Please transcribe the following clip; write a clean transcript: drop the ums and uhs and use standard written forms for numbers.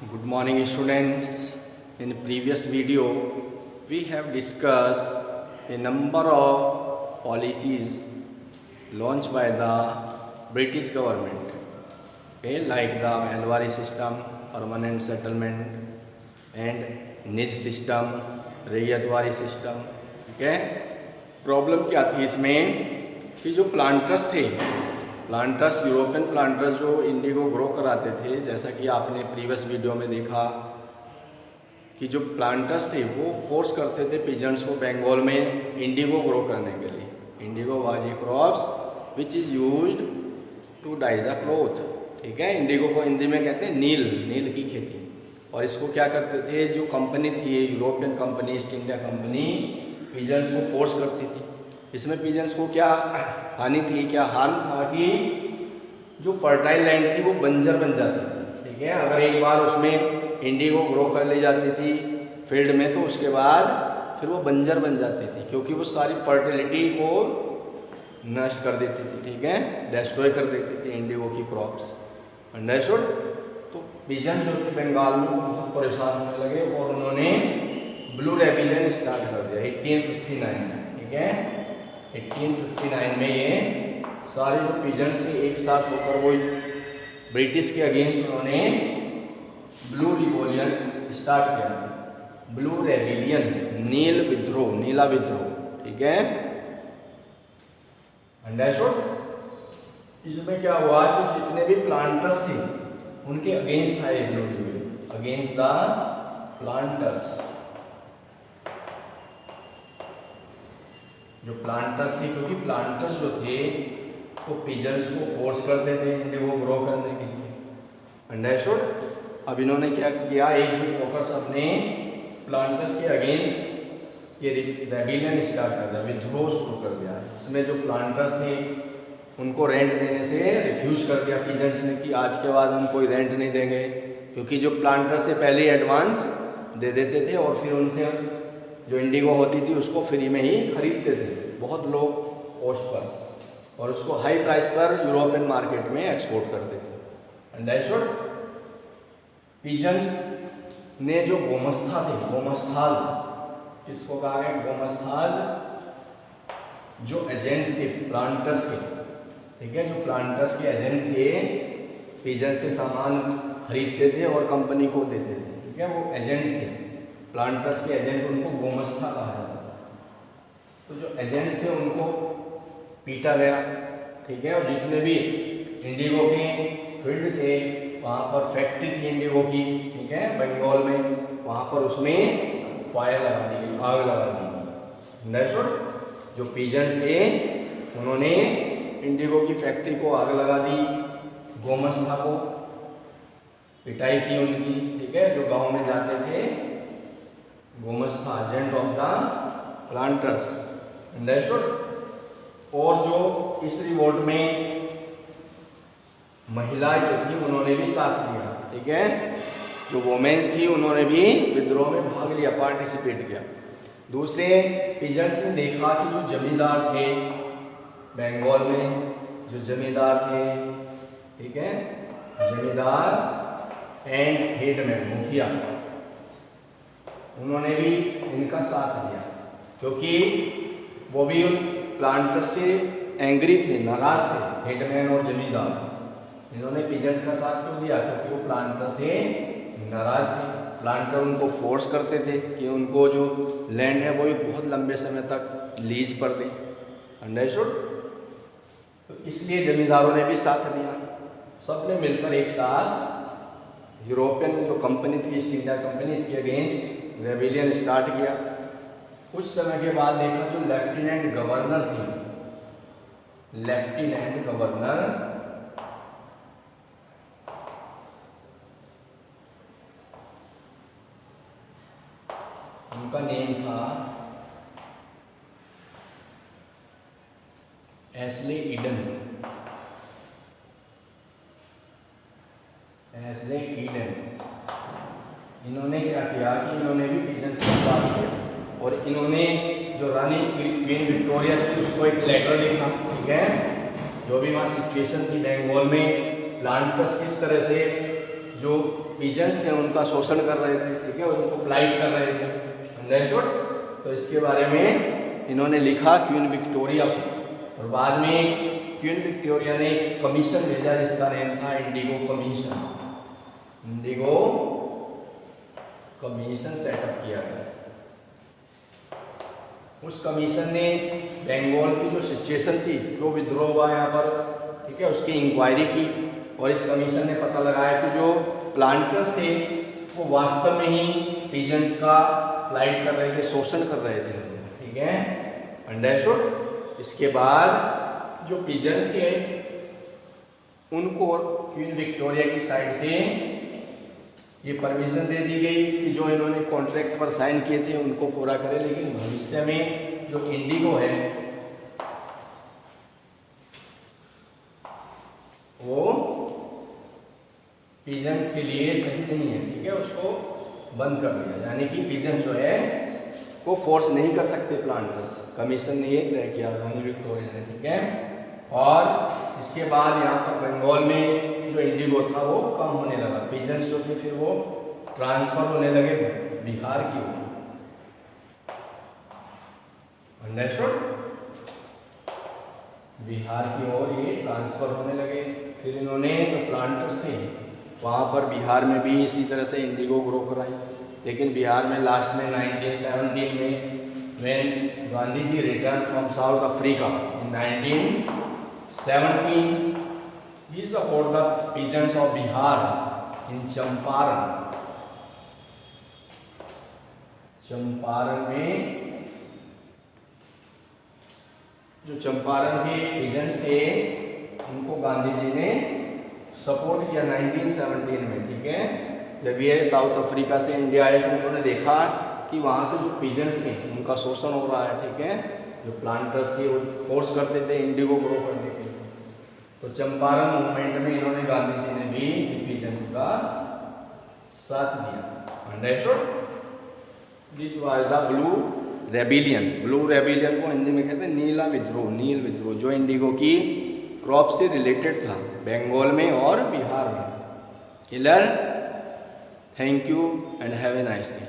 Good morning, students. In previous video, we have discussed a number of policies launched by the British government, okay, like the Malwari system, permanent settlement, and निज system, ryotwari system. ठीक है. Problem क्या थी इसमें कि जो planters थे, European planters जो इंडिगो ग्रो कराते थे, जैसा कि आपने प्रीवियस वीडियो में देखा कि जो प्लांटर्स थे वो फोर्स करते थे पिजन्स को बंगाल में इंडिगो ग्रो करने के लिए. Indigo was a crops which is used to dye the cloth. ठीक है. इंडिगो को हिंदी में कहते हैं नील की खेती. और इसको क्या करते थे, जो कंपनी थी European company, East India company, peasants को फोर्स करती थी. इसमें पिजन्स को क्या हानि थी, क्या हार्म था कि जो फर्टाइल लैंड थी वो बंजर बन जाती थी. ठीक है. अगर एक बार उसमें इंडिगो ग्रो कर ली जाती थी फील्ड में, तो उसके बाद फिर वो बंजर बन जाती थी, क्योंकि वो सारी फर्टिलिटी को नष्ट कर देती थी. ठीक है. डिस्ट्रॉय कर देती थी इंडिगो की क्रॉप्स. अंडरस्टूड. तो पिजन जो थे बंगाल में बहुत परेशान होने लगे और उन्होंने ब्लू रेबिलियन स्टार्ट कर दिया 1859 में. ठीक है. 1859 में ये सारे जो पिजन्स थे एक साथ होकर वो ब्रिटिश के अगेंस्ट उन्होंने ब्लू रिवॉल्यूशन स्टार्ट किया. ब्लू रेबिलियन, नीला विद्रोह. ठीक है. अंडरस्टूड. इसमें क्या हुआ कि जितने भी प्लांटर्स थे उनके अगेंस्ट था ये blue revolution, against the planters. जो प्लांटर्स थे, क्योंकि प्लांटर्स जो थे वो पिजन्स को फोर्स करते थे इंडिगो ग्रो करने के लिए. अंडरस्टूड. अब इन्होंने क्या किया, एकजुट होकर सबने प्लांटर्स के अगेंस्ट ये रेबिलियन स्टार्ट कर दिया, विद्रोह शुरू कर दिया. इसमें जो प्लांटर्स थे उनको रेंट देने से रिफ्यूज कर दिया पिजन्स ने कि आज के बाद हम कोई रेंट नहीं देंगे, क्योंकि जो प्लांटर्स थे पहले एडवांस दे देते थे और फिर उनसे जो इंडिगो होती थी उसको फ्री में ही खरीदते थे बहुत लो कॉस्ट पर, और उसको हाई प्राइस पर यूरोपियन मार्केट में एक्सपोर्ट करते थे. अंडरस्टूड. पिजन्स ने जो गोमस्ता थे, गोमस्थाज, किसको कहा है, गोमस्थाज, जो एजेंट्स थे प्लांटर्स के. ठीक है. जो प्लांटर्स के एजेंट थे, पिजन से सामान खरीदते थे और कंपनी को देते थे. ठीक है. वो एजेंट्स थे, प्लांटर्स के एजेंट, उनको गोमस्ता कहा जाता है. तो जो एजेंट्स थे उनको पीटा गया. ठीक है. और जितने भी इंडिगो के फील्ड थे, वहाँ पर फैक्ट्री थी इंडिगो की, ठीक है, बंगाल में, वहाँ पर उसमें फायर लगा दी गई, आग लगा दी गई. अंडरस्टूड. जो पिजन्स थे उन्होंने इंडिगो की फैक्ट्री को आग लगा दी, गोमस्ता को पिटाई की उनकी. ठीक है. जो गांव में जाते थे, गोमस्ता agent of the planters. Understood. और जो इस रिवोल्ट में महिलाएं जो थी उन्होंने भी साथ लिया. ठीक है. जो वोमेन्स थी उन्होंने भी विद्रोह में भाग लिया, पार्टिसिपेट किया. दूसरे पिजन्स ने देखा कि जो जमींदार थे बंगाल में, जो जमींदार थे, ठीक है, जमींदार एंड हेडमैन, मुखिया, उन्होंने भी इनका साथ दिया, क्योंकि वो भी उन प्लांटर से एंग्री थे, नाराज थे, हेडमैन और जमींदार. इन्होंने पिजन का साथ क्यों दिया, क्योंकि वो प्लांटर से नाराज थे. प्लांटर उनको फोर्स करते थे कि उनको जो लैंड है वो बहुत लंबे समय तक लीज पर दें. अंडरस्टूड. तो इसलिए जमींदारों ने भी साथ दिया. सबने मिलकर एक साथ यूरोपियन जो कंपनी थी, ईस्ट इंडिया कंपनी, इसके अगेंस्ट रेबिलियन स्टार्ट किया. कुछ समय के बाद देखा जो लेफ्टिनेंट गवर्नर थी, लेफ्टिनेंट गवर्नर, उनका नेम था एस्ले ईडन. Astley Eden. इन्होंने क्या किया कि इन्होंने भी पिजन से बात किया और इन्होंने जो रानी क्वीन विक्टोरिया थी उसको एक लेटर लिखा. ठीक है. जो भी वहाँ सिचुएशन थी बंगाल में, प्लांटर्स किस तरह से जो पिजन्स थे उनका शोषण कर रहे थे, ठीक है, उनको फ्लाइट कर रहे थे। अंडरस्टूड? तो इसके बारे में इन्होंने लिखा क्वीन विक्टोरिया को, और बाद में क्वीन विक्टोरिया ने एक कमीशन भेजा जिसका नेम था Indigo commission. Indigo commission setup किया गया। उस कमीशन ने बंगाल की जो सिचुएशन थी, जो विद्रोह हुआ यहाँ पर, ठीक है, उसकी इंक्वायरी की, और इस कमीशन ने पता लगाया कि जो प्लांटर्स थे वो वास्तव में ही पिजन्स का फ्लाइट कर रहे थे, शोषण कर रहे थे, ठीक है, अंडरस्टूड। इसके बाद जो पिजन्स थे उनको क्वीन विक्टोरिया की साइड से ये परमिशन दे दी गई कि जो इन्होंने कॉन्ट्रैक्ट पर साइन किए थे उनको पूरा करें, लेकिन भविष्य में जो इंडिगो है वो पिजन्स के लिए सही नहीं है, ठीक है, उसको बंद कर दिया। यानी कि पिजन जो है को फोर्स नहीं कर सकते प्लांटर्स, कमीशन ने ये तय किया रानी विक्टोरिया ने, ठीक है। और इसके बाद यहाँ पर बंगाल में जो इंडिगो था वो कम होने लगा, पिजन्स जो थे फिर वो ट्रांसफर होने लगे बिहार की ओर। अंडरस्टूड? बिहार की ओर ये ट्रांसफर होने लगे। फिर इन्होंने जो प्लांटर्स थे वहाँ पर बिहार में भी इसी तरह से इंडिगो ग्रो कराई, लेकिन बिहार में लास्ट में 1917 में when Gandhi ji return from South Africa in 1917 he support the peasants of Bihar in Champaran. Champaran में जो चंपारण के पिजन्स थे उनको गांधी जी ने सपोर्ट किया 1917 में, ठीक है। जब ये साउथ अफ्रीका से इंडिया आए तो उन्होंने देखा कि वहाँ के जो पिजन्स थे उनका शोषण हो रहा है, ठीक है, जो प्लांटर्स थे वो फोर्स करते थे इंडिगो ग्रो करने के लिए। तो चंपारण मूवमेंट में इन्होंने गांधी जी ने भी पिजन्स का साथ दिया। Understood? This was the blue rebellion. Blue rebellion को हिंदी में कहते हैं नीला विद्रोह, नील विद्रोह, जो इंडिगो की क्रॉप से रिलेटेड था बंगाल में और बिहार में। Clear? Thank you and have a nice day.